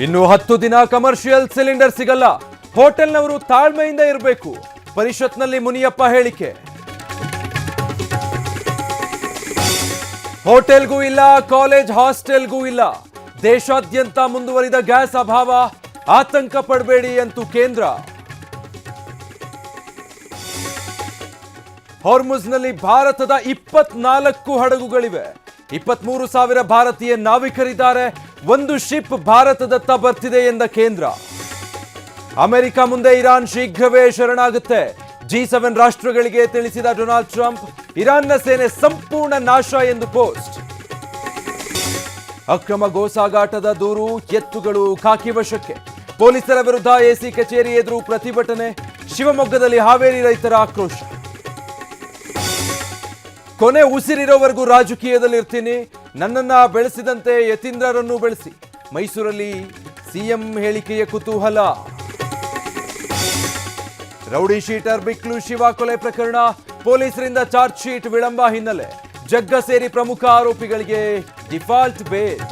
ಇನ್ನು 10 ದಿನ commercial cylinder ಸಿಗಲ್ಲ. ಹೋಟೆಲ್ನವರು ತಾಳ್ಮೆಯಿಂದ ಇರಬೇಕು. ಪರಿಷತ್ನಲ್ಲಿ ಮುನಿಯಪ್ಪ ಹೇಳಿಕೆ. ಹೋಟೆಲ್ಗೂ ಇಲ್ಲ, ಕಾಲೇಜ್ ಹಾಸ್ಟೆಲ್ಗೂ ಇಲ್ಲ. ದೇಶಾದ್ಯಂತ ಮುಂದುವರಿದ ಗ್ಯಾಸ್ ಅಭಾವ, ಆತಂಕ ಪಡಬೇಡಿ ಅಂತೂ ಕೇಂದ್ರ. ಹಾರ್ಮುಜ್ನಲ್ಲಿ ಭಾರತದ 24 ಹಡಗುಗಳಿವೆ. 23,000 ಭಾರತೀಯ ನಾವಿಕರಿದ್ದಾರೆ. ಒಂದು ಶಿಪ್ ಭಾರತದತ್ತ ಬರ್ತಿದೆ ಎಂದ ಕೇಂದ್ರ. ಅಮೆರಿಕ ಮುಂದೆ ಇರಾನ್ ಶೀಘ್ರವೇ ಶರಣಾಗುತ್ತೆ. G7 ರಾಷ್ಟ್ರಗಳಿಗೆ ತಿಳಿಸಿದ ಡೊನಾಲ್ಡ್ ಟ್ರಂಪ್. ಇರಾನ್ನ ಸೇನೆ ಸಂಪೂರ್ಣ ನಾಶ ಎಂದು ಪೋಸ್ಟ್. ಅಕ್ರಮ ಗೋಸಾಗಾಟದ ದೂರು, ಎತ್ತುಗಳು ಖಾಕಿ ವಶಕ್ಕೆ. ಪೊಲೀಸರ ವಿರುದ್ಧ ಎಸಿ ಕಚೇರಿ ಎದುರು ಪ್ರತಿಭಟನೆ. ಶಿವಮೊಗ್ಗದಲ್ಲಿ ಹಾವೇರಿ ರೈತರ ಆಕ್ರೋಶ. ಕೊನೆ ಉಸಿರಿರೋವರೆಗೂ ರಾಜಕೀಯದಲ್ಲಿರ್ತೀನಿ, ನನ್ನನ್ನ ಬೆಳೆಸಿದಂತೆ ಯತೀಂದ್ರರನ್ನು ಬೆಳೆಸಿ. ಮೈಸೂರಲ್ಲಿ ಸಿಎಂ ಹೇಳಿಕೆಯ ಕುತೂಹಲ. ರೌಡಿ ಶೀಟರ್ ಬಿಕ್ಲು ಶಿವ ಕೊಲೆ ಪ್ರಕರಣ, ಪೊಲೀಸರಿಂದ ಚಾರ್ಜ್ ಶೀಟ್ ವಿಳಂಬ ಹಿನ್ನೆಲೆ. ಜಗ್ಗ ಸೇರಿ ಪ್ರಮುಖ ಆರೋಪಿಗಳಿಗೆ ಡಿಫಾಲ್ಟ್ ಬೇಲ್.